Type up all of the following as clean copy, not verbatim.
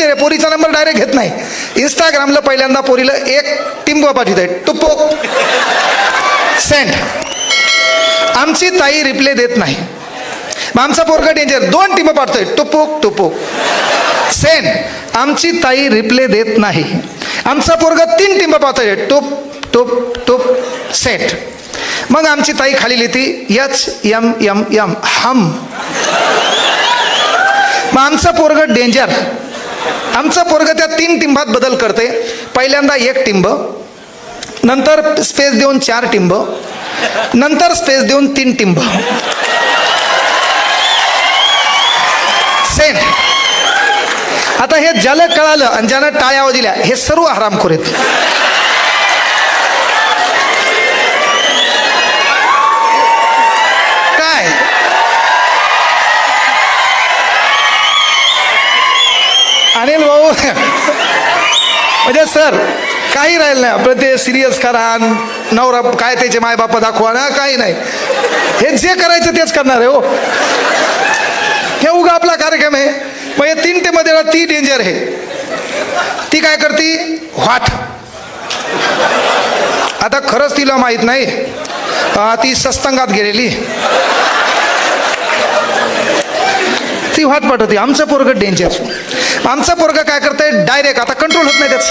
Danger आहे. पोरीचा number direct घेत नाही. इंस्टाग्रामला पहिल्यांदा पोरीला एक टिंब पाठवत आहे, टुपो सेंड. आमची ताई रिप्ले देत नाही. मग आमचा पोरगा डेंजर, 2 टिंब पाठवतोय, टुपुक टुपुक सेंड. आमची ताई रिप्ले देत नाही. आमचा पोरगा 3 टिंब पाठवतोय, टुप टुप टुप सेंड. मग आमची ताई खाली लिहिती HMMM हम. मग आमचं पोरग डेंजर. आमचं पोरग त्या 3 टिंबात बदल करते. पहिल्यांदा 1 टिंब, नंतर स्पेस देऊन 4 टिंब, नंतर स्पेस देऊन 3 टिंब सेंड. आता हे ज्याला कळालं आणि ज्यानं टाळ्या दिल्या हे सर्व हरामखोर आहेत. काय अनिल भाऊ म्हणजे सर काही राहिलं नाही आपलं. ते सिरियस करा, नवरा काय त्याचे मायबापा दाखवा ना, काही नाही. हे जे करायचं तेच करणार आहे हो. हे उगा आपला कार्यक्रम आहे. मग या 3 टिंबमध्ये ती डेंजर आहे. ती काय करती, व्हाट. आता खरंच तिला माहित नाही, ती सत्संगात गेलेली, ती व्हाट पाठवते. आमचं पोरगं डेंजर. आमचं पोरगं काय करतंय, डायरेक्ट आता कंट्रोल होत नाही त्याच.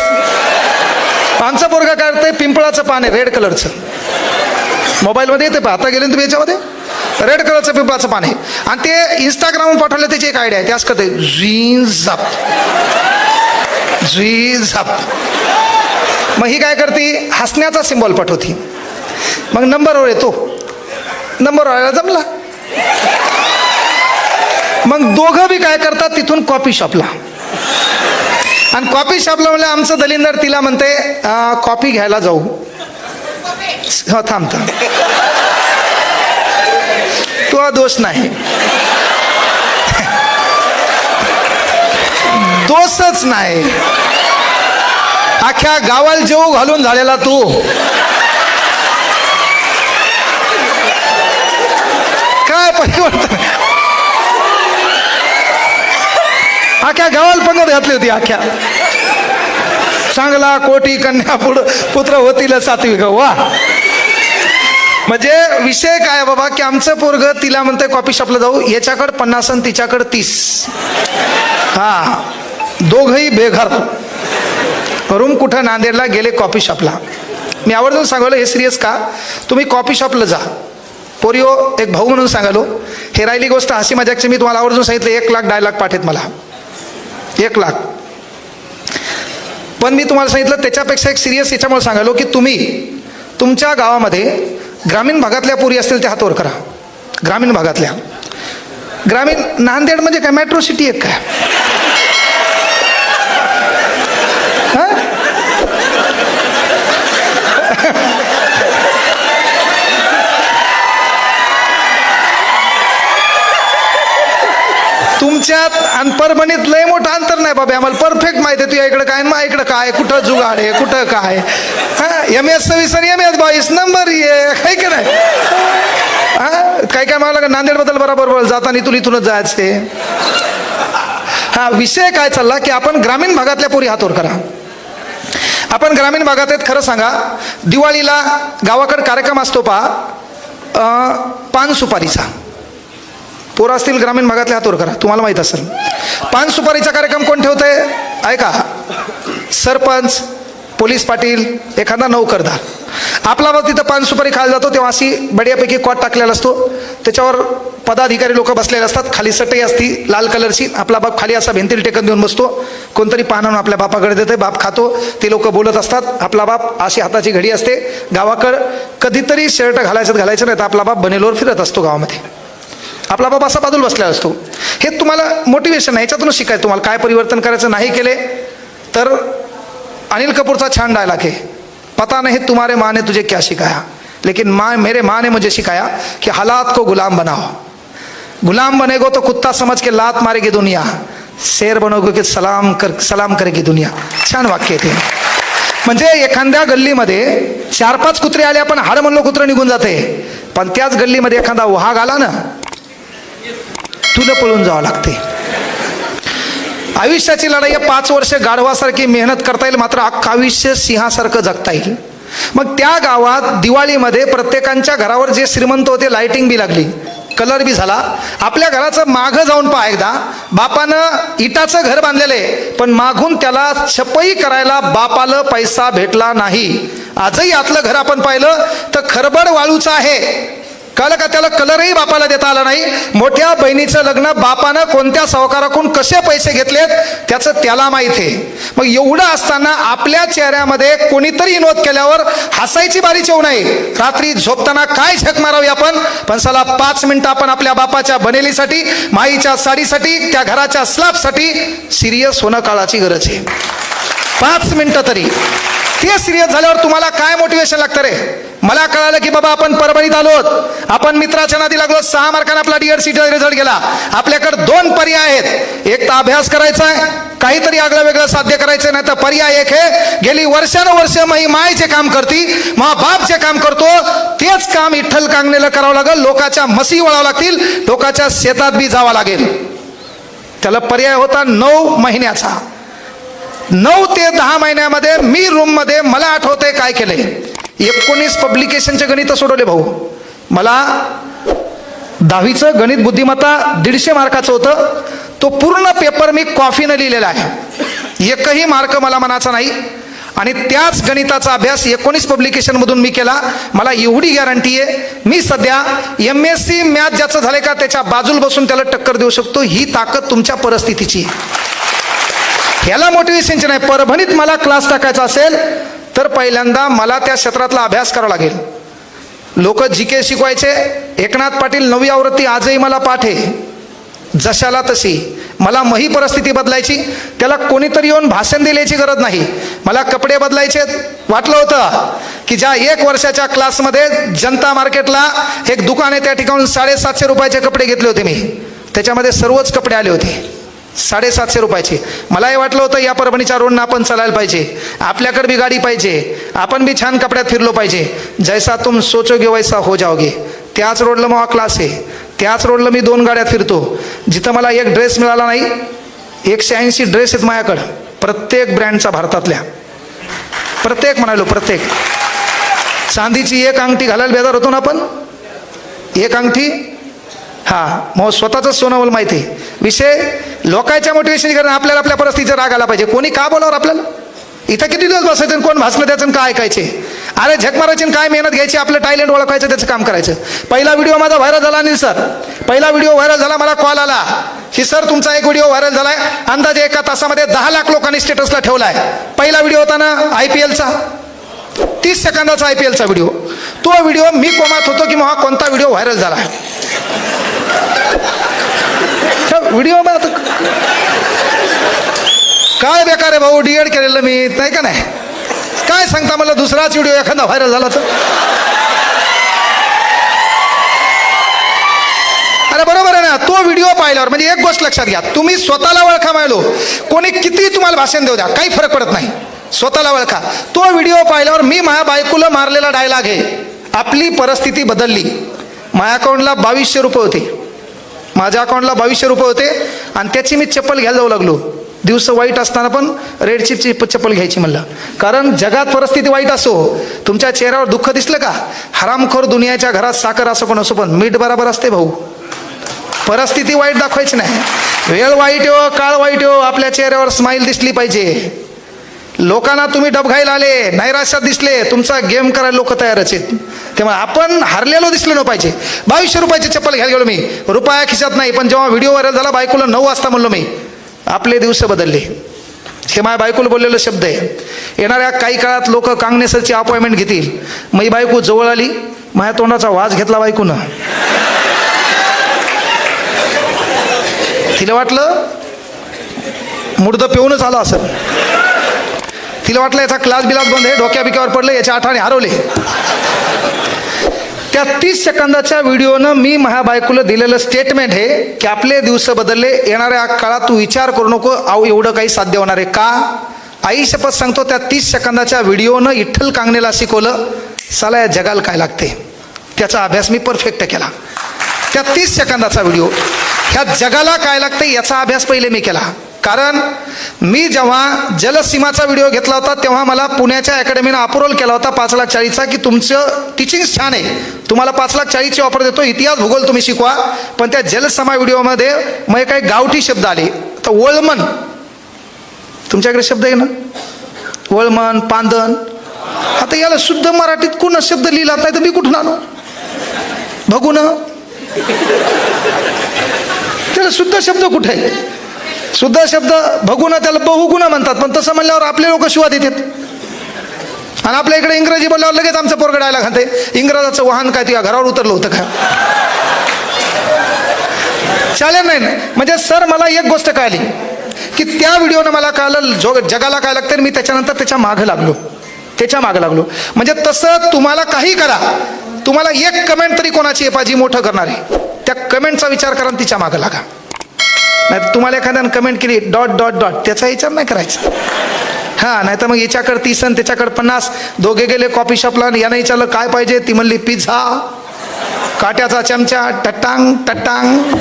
आमचं पोरगं काय करतंय, पिंपळाचं पान आहे रेड कलरचं, मोबाईलमध्ये येते. आता गेले तुम्ही याच्यामध्ये, रेड कलरचं पिंपळाचं पान आहे. आणि ते इंस्टाग्रामवर पाठवलं, त्याची एक आयडिया आहे. त्याच करते झी झप झी झप. मग ही काय करते, हसण्याचा सिम्बॉल पाठवती. मग नंबरवर येतो, नंबर व्हायला जमला. मग दोघं बी काय करतात, तिथून कॉफी शॉपला. आणि कॉफी शॉपला म्हणलं आमचं दलिंदर तिला म्हणते कॉफी घ्यायला जाऊ. हो थांब थांब, तो दोष नाही, दोषच नाही. अख्ख्या गावाला जेव घालून झालेला तू. काय परिवर्तन, अख्ख्या गावाला पंगत घातली होती. अख्ख्या चांगला कोटी कन्या पुत्र होतील सात्विक. वा. म्हणजे विषय काय बाबा, की आमचं पोरग तिला म्हणतंय कॉफी शॉपला जाऊ, याच्याकडे 50 आणि तिच्याकडे 30. हा, दोघही बेघर. रूम कुठं, नांदेडला. गेले कॉफी शॉपला. मी आवर्जून सांगलो, हे सिरियस का, तुम्ही कॉफी शॉपला जा. पोरिओ एक भाऊ म्हणून सांगालो. हे राहिली गोष्ट हसी मजाकची. मी तुम्हाला आवर्जून सांगितलं 1 लाख डायलॉग पाठवत मला, 1 लाख. पण मी तुम्हाला सांगितलं त्याच्यापेक्षा एक सिरियस याच्यामुळे सांगालो, की तुम्ही तुमच्या गावामध्ये ग्रामीण भागातल्या पोरी असतील त्या हातवर करा. ग्रामीण भागातल्या, ग्रामीण. नांदेड म्हणजे काय मेट्रो सिटी आहे काय? तुमच्यात आणि परभणीत लय मोठं अंतर नाही बाबा. आम्हाला परफेक्ट माहिती आहे. तुझ्या इकडं काय, मग इकडं काय, कुठं जुगाड आहे, कुठं काय. MS 26 आणि MS 22 नंबर ये काय का नाही. काय काय मला नांदेडबद्दल बरोबर जाताना इथून इथूनच जायचे. हा, विषय काय चालला, की आपण ग्रामीण भागातल्या पोरी हातवर करा. आपण ग्रामीण भागात आहेत. खरं सांगा, दिवाळीला गावाकडे कार्यक्रम असतो पहा, पान सुपारीचा. पोरं असतील ग्रामीण भागातल्या हातवर करा, तुम्हाला माहित असेल. पान सुपारीचा कार्यक्रम कोण ठेवतंय ऐका, सरपंच, पोलीस पाटील, एखादा नोकरदार. आपला बाप तिथं पान सुपारी खायला जातो तेव्हा अशी बढियापैकी कॉट टाकलेला असतो, त्याच्यावर पदाधिकारी लोक बसलेले असतात, खाली चटई असती लाल कलरची. आपला बाप खाली असा भिंतीला टेकन देऊन बसतो. कोणतरी पान आणून आपल्या बापाकडे देते, बाप खातो. ते लोक बोलत असतात. आपला बाप अशी हाताची घडी असते. गावाकडं कधीतरी शर्ट घालायचं नाही तर आपला बाप बनेलोवर फिरत असतो गावामध्ये. आपला बाबा असा बाजूला बसलेला असतो. हे तुम्हाला मोटिवेशन आहे, ह्याच्यातूनच शिकायचं. तुम्हाला काय परिवर्तन करायचं नाही केले तर अनिल कपूरचा छान डायलॉग आहे, पता नहीं तुम्हारे माँ ने तुझे क्या सिखाया, लेकिन मेरे माँ ने मुझे सिखाया कि हालात को गुलाम बनाओ. गुलाम बनेगो तो कुत्ता समझ के लात मारेगी दुनिया, शेर बनोगे की सलाम करेगी दुनिया. छान वाक्य आहे ते. म्हणजे एखाद्या गल्लीमध्ये 4-5 कुत्रे आले, आपण हाड म्हणलो कुत्रं निघून जाते. पण त्याच गल्लीमध्ये एखादा वाघ आला ना, तुला पळून जावं लागते. आयुष्याची लढाई आहे. 5 वर्ष गाढवासारखी मेहनत करता येईल, मात्र अख्खं आयुष्य सिंहासारखं जगता येईल. मग त्या गावात दिवाळीमध्ये प्रत्येकांच्या घरावर जे श्रीमंत होते लाइटिंग बी लागली, कलर बी झाला. आपल्या घराचं मागं जाऊन पहा एकदा, बापानं इटाचं घर बांधलेलं आहे, पण मागून त्याला छपाई करायला बापाला पैसा भेटला नाही. आजही आतलं घर आपण पाहिलं तर खरबड वाळूचं आहे. कळलं का? त्याला कलरही बापाला देता आला नाही. मोठ्या बहिणीचं लग्न बापानं कोणत्या सावकाराकडून कसे पैसे घेतलेत त्याचं त्याला माहित आहे. मग एवढं असताना आपल्या चेहऱ्यामध्ये कोणीतरी विनोद केल्यावर हसायची बारीच येऊ नये. रात्री झोपताना काय झक मारावी आपण, पण चला 5 मिनिटं आपण आपल्या बापाच्या बनेलीसाठी, माईच्या साडीसाठी, त्या घराच्या स्लॅबसाठी सिरियस होणं काळाची गरज आहे. 5 मिनिटं तरी. ते सिरियस झाल्यावर तुम्हाला काय मोटिवेशन लागतं रे? मला कळालं की बाबा आपण परभणीत आलोत, आपण मित्राच्या नादी लागलो, 6 मार्काने आपला DED रिझल्ट गेला. आपल्याकडे 2 पर्याय आहेत. एक तर अभ्यास करायचा आहे, काहीतरी आगळं वेगळं साध्य करायचं, नाही तर पर्याय एक आहे, गेली वर्षानुवर्ष मी माय जे काम करती, मा बाप जे काम करतो तेच काम विठ्ठल कांगणेला करावं लागेल. लोकांच्या मसी वळावं लागतील, लोकांच्या शेतात बी जावं लागेल. त्याला पर्याय होता 9 महिन्याचा. 9 ते 10 महिन्यामध्ये मी रूममध्ये, मला आठवतंय काय केलंय, 19 पब्लिकेशनचे गणित सोडवले भाऊ. मला 10वीचं गणित बुद्धिमत्ता 150 मार्काचं होतं. तो पूर्ण पेपर मी कॉफीनं लिहिलेला आहे. एकही मार्क मला मनाचा नाही. आणि त्याच गणिताचा अभ्यास 19 पब्लिकेशनमधून मी केला. मला एवढी गॅरंटी आहे, मी सध्या MSc मॅथ ज्याचं झालंय का त्याच्या बाजूला बसून त्याला टक्कर देऊ शकतो. ही ताकद तुमच्या परिस्थितीची आहे. ह्याला मोटिवेशनची नाही. परभणीत मला क्लास टाकायचा असेल तर पहिल्यांदा मला त्या क्षेत्रातला अभ्यास करावा लागेल. लोक GK शिकवायचे. एकनाथ पाटील 9वी आवृत्ती आजही मला पाठ आहे, जशाला तशी. मला मही परिस्थिती बदलायची, त्याला कोणीतरी येऊन भाषण दिल्याची गरज नाही. मला कपडे बदलायचे. वाटलं होतं की ज्या 1 वर्षाच्या क्लासमध्ये जनता मार्केटला एक दुकान आहे, त्या ठिकाणून 750 रुपयाचे कपडे घेतले होते मी. त्याच्यामध्ये सर्वच कपडे आले होते 750 रुपयाचे. मलाही वाटलं होतं या परभणीच्या रोडनं आपण चालायला पाहिजे, आपल्याकडे बी गाडी पाहिजे, आपण बी छान कपड्यात फिरलो पाहिजे. जैसा तुम सोचोगे वैसा हो जाओगे. त्याच रोडला मग क्लास आहे, त्याच रोडला मी 2 गाड्यात फिरतो. जिथं मला एक ड्रेस मिळाला नाही, 180 ड्रेस आहेत माझ्याकडं, प्रत्येक ब्रँडचा, भारतातल्या प्रत्येक म्हणालो प्रत्येक. चांदीची 1 अंगठी घालायला बेजार होतो ना आपण, 1 अंगठी. हा, मग स्वतःच सोनं मला माहिती आहे. विषय लोकांच्या मोटिवेशन करणं. आपल्याला आपल्या परिस्थितीचा राग आला पाहिजे. कोणी का बोलावर आपल्याला? इथं किती दिवस बसायचं, कोण भासणं द्यायचं, काय ऐकायचे? अरे झक मारायची, काय मेहनत घ्यायची, आपलं टॅलेंट ओळखायचं, त्याचं काम करायचं. पहिला व्हिडिओ माझा व्हायरल झाला अनिल सर. पहिला व्हिडिओ व्हायरल झाला, मला कॉल आला की सर तुमचा एक व्हिडिओ व्हायरल झालाय, अंदाजे 1 तासामध्ये 10 लाख लोकांनी स्टेटसला ठेवलाय. पहिला व्हिडिओ होता ना IPLचा, 30 सेकंदाचा IPLचा व्हिडिओ. तो व्हिडिओ मी कोमात होतो की मग कोणता व्हिडिओ व्हायरल झाला. व्हिडिओ काय बेकार आहे भाऊ, DED केलेलं मी, नाही का नाही? काय सांगता मला दुसराच व्हिडिओ एखादा व्हायरल झाला तर? अरे बरोबर आहे ना. तो व्हिडिओ पाहिल्यावर म्हणजे एक गोष्ट लक्षात घ्या, तुम्ही स्वतःला ओळखा. मायलो कोणी किती तुम्हाला भाषण देऊ द्या, काही फरक पडत नाही. स्वतःला ओळखा. तो व्हिडिओ पाहिल्यावर मी माझ्या बायकोला मारलेला डायलॉग आहे, आपली परिस्थिती बदलली. माझ्या अकाउंटला 2200 रुपये होते, माझ्या अकाउंटला 2200 रुपये होते आणि त्याची मी चप्पल घ्यायला जाऊ लागलो. दिवस वाईट असताना पण रेड चिपची चप्पल घ्यायची म्हणलं. कारण जगात परिस्थिती वाईट असो, तुमच्या चेहऱ्यावर दुःख दिसलं का? हरामखोर दुनियाच्या घरात साखर असो पण असो, पण मीठ बराबर असते भाऊ. परिस्थिती वाईट दाखवायची नाही. वेळ वाईट हो, काळ वाईट हो, आपल्या चेहऱ्यावर स्माईल दिसली पाहिजे. लोकांना तुम्ही डबघाईला आले, नैराश्यात दिसले, तुमचा गेम करायला लोक तयारच आहेत. त्यामुळे आपण हरलेलो दिसलो न पाहिजे. 2200 रुपयाची चप्पल घ्यायला गेलो मी, रुपया खिशात नाही. पण जेव्हा व्हिडिओ व्हायरल झाला, बायकोला 9 वाजता म्हणलो मी, आपले दिवस बदलले. हे माझ्या बायकोला बोललेलं शब्द आहे. येणाऱ्या काही काळात लोक कांगणे सरची अपॉइंटमेंट घेतील. माझी बायको जवळ आली, माझ्या तोंडाचा वास घेतला बायकोनं. तिला वाटलं मुडदं पिऊनच आलं असं. तिला वाटलं याचा क्लास बिलास बंद आहे, डोक्या बिक्यावर पडलं, याच्या आठाने हरवले. त्या 30 सेकंदाच्या व्हिडिओनं मी माझ्या बायकोला दिलेलं स्टेटमेंट आहे की आपले दिवस बदलले, येणाऱ्या काळात तू विचार करू नको अहो एवढं काही साध्य होणार आहे का? आई शपथ सांगतो, त्या 30 सेकंदाच्या व्हिडिओनं विठ्ठल कांगणेला शिकवलं साला या जगाला काय लागते. त्याचा अभ्यास मी परफेक्ट केला. त्या 30 सेकंदाचा व्हिडिओ, ह्या जगाला काय लागतं याचा अभ्यास पहिले मी केला. कारण मी जेव्हा जलसीमाचा व्हिडिओ घेतला होता तेव्हा मला पुण्याच्या अकॅडमीनं अप्रुव्हल केला होता 5,40,000चा की तुमचं टीचिंग छान आहे, तुम्हाला 5,40,000ची ऑफर देतो, इतिहास भूगोल तुम्ही शिकवा. पण त्या जलसमा व्हिडिओमध्ये मग काही गावठी शब्द आले. तर वळमन, तुमच्याकडे शब्द आहे ना, वळमन, पांदन. आता याला शुद्ध मराठीत कुणा शब्द लिहिला नाही तर मी कुठून आणू? बघू ना, त्याला शुद्ध शब्द कुठे आहे? शुद्ध शब्द बघू ना, त्याला बहुगुणा म्हणतात. पण तसं म्हणल्यावर आपले लोक शिवा देतात. आणि आपल्या इकडे इंग्रजी बोलल्यावर लगेच आमचं पोरगं डायला खाते, इंग्रजाचं वाहन काय तुझ्या घरावर उतरलं होतं का? चालेल नाही. म्हणजे सर मला एक गोष्ट कळली की त्या व्हिडिओनं मला कळलं जगाला काय लागतं. मी त्याच्यानंतर त्याच्या मागं लागलो. म्हणजे तसं तुम्हाला काही करा, तुम्हाला एक कमेंट तरी कोणाची पाहिजे मोठं करणार आहे, त्या कमेंटचा विचार करा आणि तिच्या मागं लागा. नाही तुम्हाला एखाद्यानं कमेंट केली ... त्याचा विचार नाही करायचा. हां, नाही तर मग याच्याकडे 30 आणि त्याच्याकडे 50, दोघे गेले कॉफी शॉपला, यानं विचारलं काय पाहिजे, ती म्हणली पिझ्झा, काट्याचा चमचा, टट्टांग,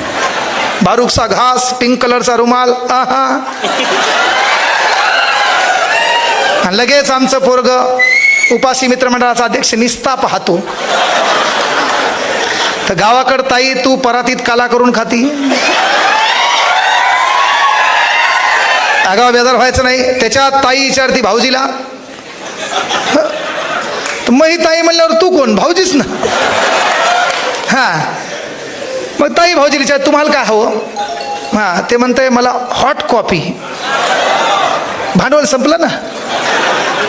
बारूकचा घास, पिंक कलरचा रुमाल. आणि लगेच आमचं पोरग उपासी मित्रमंडळाचा अध्यक्ष निस्ता पाहतो. तर गावाकडं ताई तू परातीत काला करून खाती, आगाव बेजार व्हायचं नाही. त्याच्यात ताई विचारती भाऊजीला, मग ही ताई म्हणल्यावर तू कोण? भाऊजीच ना. हां, मग ताई भाऊजी विचार तुम्हाला काय हवं? हां, ते म्हणतंय मला हॉट कॉफी. भांडवल संपलं ना.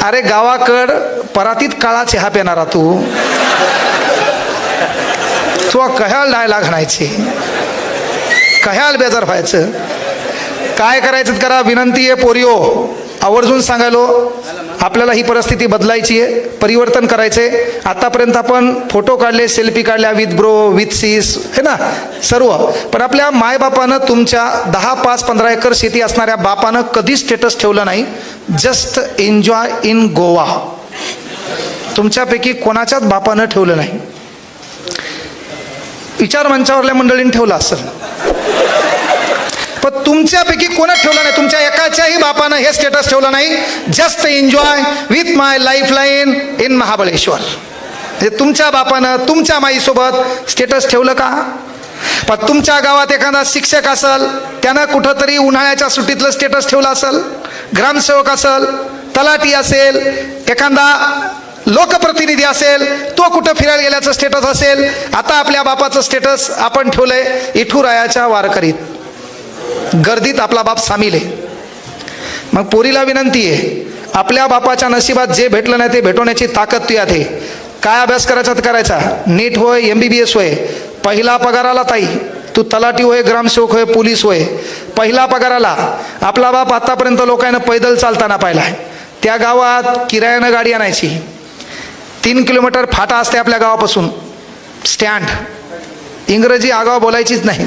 अरे गावाकड परातीत काळा चहा पेणारा तू कह्याल डायला घालायचे, कह्याल बेजार व्हायचं. काय करायचं करा. विनंती आहे पोरिओ, आवर्जून सांगायलो, आपल्याला ही परिस्थिती बदलायची आहे, परिवर्तन करायचंय. आतापर्यंत आपण फोटो काढले, सेल्फी काढल्या विथ ब्रो, विथ सीस, है ना, सर्व. पण आपल्या मायबापानं, तुमच्या 10, 5, 15 एकर शेती असणाऱ्या बापानं कधीच स्टेटस ठेवलं नाही. Just enjoy in Goa. तुमच्यापैकी कोणाच्याच बापानं ठेवलं नाही. विचार मंचावरल्या मंडळींनी ठेवलं असेल, पण तुमच्यापैकी कोणाच ठेवलं नाही. तुमच्या एकाच्याही बापानं हे स्टेटस ठेवलं नाही. Just enjoy with my life line in Mahabaleshwar. म्हणजे तुमच्या बापानं तुमच्या माईसोबत स्टेटस ठेवलं का? पण तुमच्या गावात एखादा शिक्षक असेल, त्यानं कुठंतरी उन्हाळ्याच्या सुट्टीतलं स्टेटस ठेवलं असेल, ग्रामसेवक असेल, तलाठी असेल, एखादा लोकप्रतिनिधी असेल, तो कुठं फिरायला गेल्याचं स्टेटस असेल. आता आपल्या बापाचं स्टेटस आपण ठेवलंय इठूरायाच्या वारकरीत, गर्दीत आपला बाप सामील आहे. मग पोरीला विनंती आहे, आपल्या बापाच्या नशिबात जे भेटलं नाही ते भेटवण्याची ताकद तुझ्यात आहे. काय अभ्यास करायचा तर करायचा, नीट होय, MBBS होय. पहिला पगाराला ताई तू तलाठी होय, ग्रामसेवक होय, पोलीस होय, पहिला पगाराला. आपला बाप आतापर्यंत लोकांना पैदल चालताना पाहिलाय. त्या गावात किरायानं गाडी आणायची, 3 किलोमीटर फाटा असते आपल्या गावापासून स्टँड. इंग्रजी आगाव बोलायचीच नाही.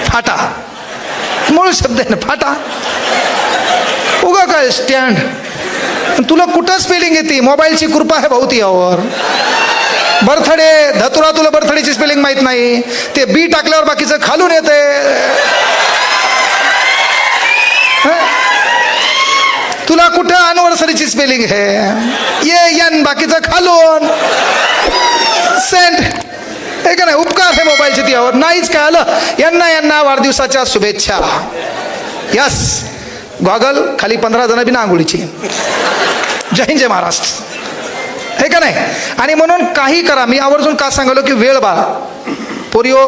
फाटा मूळ शब्द आहे ना, फाटा. उगा काय स्टँड, तुला कुठं स्पेलिंग येते? मोबाईलची कृपा आहे भाऊ यावर. बर्थडे धतुरा, तुला बर्थडेची स्पेलिंग माहित नाही. ते बी टाकल्यावर बाकीचं खालून येते. तुला कुठं अॅनिव्हर्सरीची स्पेलिंग आहे? एन बाकीचं खालून. सेंट हे का नाही, उपकार आहे मोबाईलचे त्यावर. नाहीच काय आलं. यांना वाढदिवसाच्या शुभेच्छा. यस, गॉगल खाली 15 जण बिना आंघोळीची. जय हिंद, जय महाराष्ट्र, हे का नाही. आणि म्हणून काही करा. मी आवर्जून का सांगलो की वेळ बाळा. पोरिओ,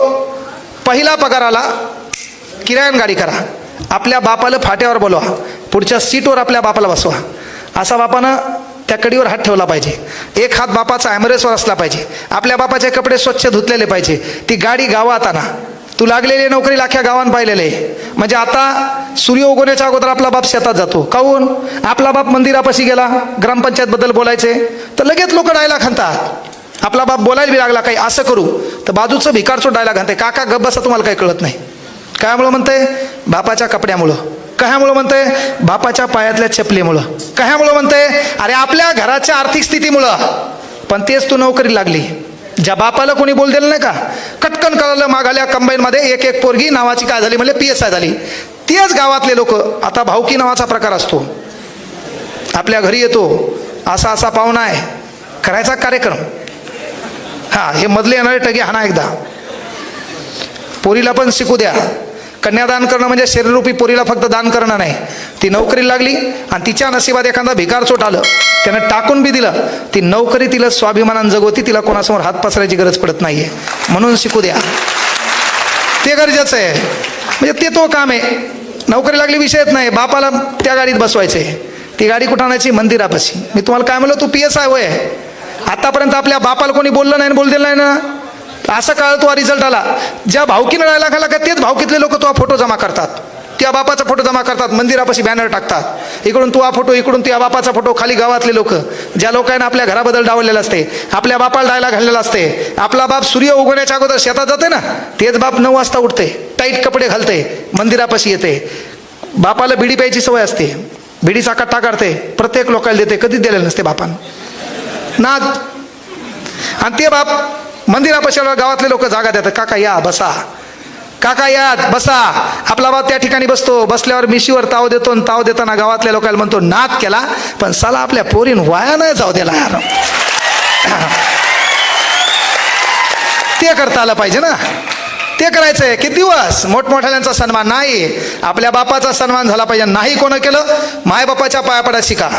पहिला पगार आला किरायान गाडी करा. आपल्या बापाला फाट्यावर बोलवा, पुढच्या सीटवर आपल्या बापाला बसवा. असा बापानं त्या कडीवर हात ठेवला पाहिजे. एक हात बापाचा ॲम्बरेसवर असला पाहिजे. आपल्या बापाचे कपडे स्वच्छ धुतलेले पाहिजे. ती गाडी गावात आणा. तू लागलेली नोकरी लाख्या गावात पाहिलेले. म्हणजे आता सूर्य उगवण्याच्या अगोदर आपला बाप शेतात जातो. काहून? आपला बाप मंदिरापाशी गेला, ग्रामपंचायत बद्दल बोलायचे तर लगेच लोक डायलॉग म्हणतात. आपला बाप बोलायला बी लागला काही असं करू तर बाजूचं भिकारचो डायलॉग म्हणते, काका गप्प बसा, तुम्हाला काही कळत नाही. कायमुळं म्हणते? बापाच्या कपड्यामुळं. कशामुळं म्हणते? बापाच्या पायातल्या चपलीमुळं. कशामुळं म्हणते? अरे आपल्या घराच्या आर्थिक स्थितीमुळं. पण तेच तू नोकरी लागली. ज्या बापाला कोणी बोल दिलं नाही का, कटकन करायला मागाल्या कंबाईनमध्ये एक पोरगी नावाची काय झाली म्हणजे PSI झाली. तेच गावातले लोक, आता भाऊकी नावाचा प्रकार असतो, आपल्या घरी येतो, असा असा पाहुणा आहे, करायचा कार्यक्रम, हा हे मधले येणारे टगे हाना एकदा, पोरीला पण शिकू द्या. कन्यादान करणं म्हणजे शरीररूपी पोरीला फक्त दान करणं नाही, ती नोकरी लागली आणि तिच्या नशिबात एखादा भिकारचोट आलं, त्यानं टाकून बी दिलं, ती नोकरी तिला स्वाभिमानानं जगवती, तिला कोणासमोर हात पसरायची गरज पडत नाहीये, म्हणून शिकू द्या, ते गरजेचं आहे. म्हणजे ते तो काम आहे. नोकरी लागली विषयच नाही, बापाला त्या गाडीत बसवायचे, ती गाडी कुठं आणायची? मंदिरापाशी. मी तुम्हाला काय म्हणलं, तू PSI होय, आतापर्यंत आपल्या बापाला कोणी बोललं नाही, बोल दिलं नाही ना, असं काळ तो रिझल्ट आला. ज्या भावकीनं राहायला खाला का तेच भावकीतले लोक तो फोटो जमा करतात, त्या बापाचा फोटो जमा करतात, मंदिरापाशी बॅनर टाकतात, इकडून तू फोटो, इकडून त्या बापाचा फोटो. खाली गावातले लोक, ज्या लोकांना आपल्या घराबद्दल डावलेलं असते, आपल्या बापाला डायला घाललेला असते, आपला बाप सूर्य उगवण्याच्या अगोदर शेतात जाते ना, तेच बाप 9 वाजता उठते, टाईट कपडे घालते, मंदिरापाशी येते, बापाला बिडी प्यायची सवय असते, बिडीचा कट्टा काढते, प्रत्येक लोकांना देते, कधीच दिलेलं नसते बापान नाद. आणि ते बाप मंदिरापाशी गावातले लोक जागा देतात, काका या बसा, काका या बसा. आपला बाप त्या ठिकाणी बसतो, बसल्यावर मिशीवर ताव देतो, आणि ताव देताना गावातल्या लोकांना म्हणतो नाद केला, पण साला आपल्या पोरीन वाया नाही जाऊ दिला यार. ते करता आलं पाहिजे ना, ते करायचंय. किती दिवस मोठमोठ्यांचा सन्मान नाही, आपल्या बापाचा सन्मान झाला पाहिजे. नाही कोण केलं? मायबापाच्या पाया पडा शिका,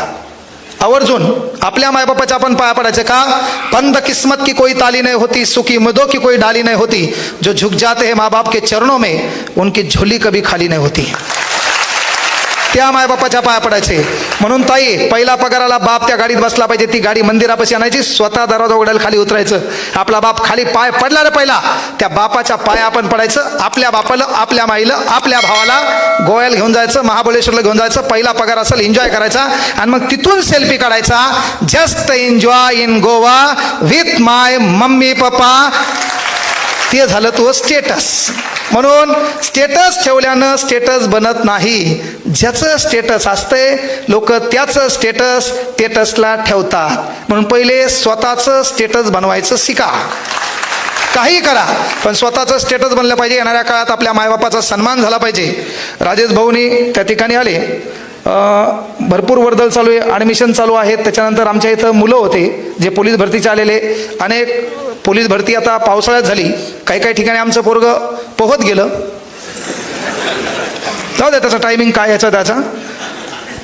आवर्जून आपल्या मायबापाच्या आपण पाया पडायचे का? बंद किस्मत की कोई ताली नहीं होती, सुखी मुदों की कोई डाली नहीं होती, जो झुक जाते हैं माँ बाप के चरणों में उनकी झोली कभी खाली नहीं होती. त्या मायबापाच्या पाया पडायचे. म्हणून ताई, पहिला पगाराला बाप त्या गाडीत बसला पाहिजे, ती गाडी मंदिरापाशी आणायची, स्वतः दरवाजा उघडायला खाली उतरायचं, आपला बाप खाली पाय पडला रे पहिला, त्या बापाच्या पाया आपण पडायचं. आपल्या बापाला, आपल्या माईला, आपल्या भावाला गोव्याला घेऊन जायचं, महाबळेश्वरला घेऊन जायचं, पहिला पगार असेल एन्जॉय करायचा, आणि मग तिथून सेल्फी काढायचा, just enjoy in Goa with my mummy papa. ते झालं तो स्टेटस. म्हणून स्टेटस ठेवल्यानं स्टेटस बनत नाही. ज्याचं स्टेटस असतंय लोक त्याचं स्टेटसला ठेवतात. म्हणून पहिले स्वतःचं स्टेटस बनवायचं शिका. काही करा पण स्वतःचं स्टेटस बनलं पाहिजे. येणाऱ्या काळात आपल्या मायबापाचा सन्मान झाला पाहिजे. राजेश भाऊनी त्या ठिकाणी आले, भरपूर वर्दळ चालू आहे, ॲडमिशन चालू आहेत. त्याच्यानंतर आमच्या इथं मुलं होते जे पोलीस भरतीचे आलेले, अनेक पोलीस भरती आता पावसाळ्यात झाली, काही काही ठिकाणी आमचं पोरगं पोहत गेलं, जाऊ दे त्याचं टायमिंग काय याचा त्याचा.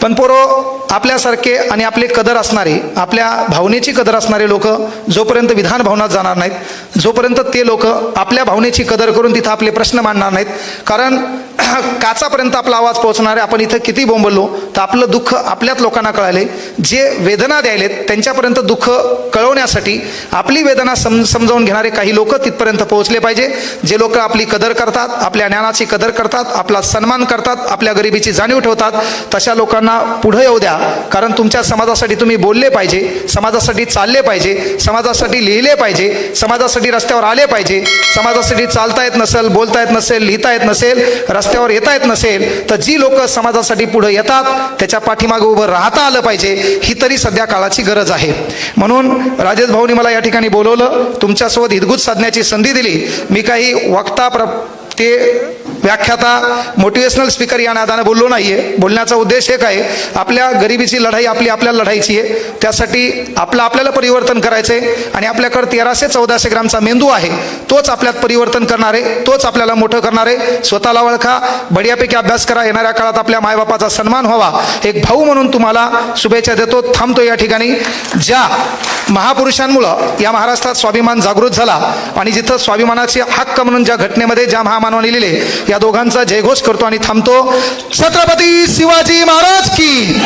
पण पोरं आपल्यासारखे आणि आपले कदर असणारे, आपल्या भावनेची कदर असणारे लोक जोपर्यंत विधान भवनात जाणार नाहीत, जोपर्यंत ते लोक आपल्या भावनेची कदर करून तिथं आपले प्रश्न मांडणार नाहीत, कारण काचापर्यंत आपला आवाज पोहोचणार आहे. आपण इथं किती बोंबललो तर आपलं दुःख आपल्याच लोकांना कळाले. जे वेदना द्यायलेत त्यांच्यापर्यंत दुःख कळवण्यासाठी आपली वेदना समजावून घेणारे काही लोक तिथपर्यंत पोहोचले पाहिजे. जे लोक आपली कदर करतात, आपल्या ज्ञानाची कदर करतात, आपला सन्मान करतात, आपल्या गरिबीची जाणीव ठेवतात, तशा लोकांना पुढे येऊ द्या. कारण तुमच्या समाजासाठी तुम्ही बोलले पाहिजे, समाजासाठी चालले पाहिजे, समाजासाठी लिहिले पाहिजे, समाजासाठी रस्त्यावर आले पाहिजे. समाजासाठी चालता येत नसेल, बोलता येत नसेल, लिहिता येत नसेल, रस्त्यावर येता येत नसेल, तर जी लोक समाजासाठी पुढे येतात त्याच्या पाठीमागे उभं राहता आलं पाहिजे. ही तरी सध्या काळाची गरज आहे. म्हणून राजेश भाऊनी मला या ठिकाणी बोलवलं, तुमच्यासोबत हितगुज साधण्याची संधी दिली. मी काही वक्ता ते व्याख्याता मोटिवेशनल स्पीकर या नादाने बोललो नाहीये. बोलण्याचा उद्देश एक आहे, आपल्या गरिबीची लढाई आपल्याला लढायची आहे. त्यासाठी आपल्याला परिवर्तन करायचंय. आणि आपल्याकडे 1300-1400 ग्रामचा मेंदू आहे, तोच आपल्यात परिवर्तन करणार आहे, तोच आपल्याला मोठं करणार आहे. स्वतःला ओळखा, बढियापैकी अभ्यास करा. येणाऱ्या काळात आपल्या मायबापाचा सन्मान व्हावा. एक भाऊ म्हणून तुम्हाला शुभेच्छा देतो. थांबतो या ठिकाणी. ज्या महापुरुषांमुळं या महाराष्ट्रात स्वाभिमान जागृत झाला आणि जिथं स्वाभिमानाचे हक्क म्हणून ज्या घटनेमध्ये ज्या महामानवाने लिहिले, या दोघांचा जयघोष करतो आणि थांबतो. छत्रपती शिवाजी महाराज की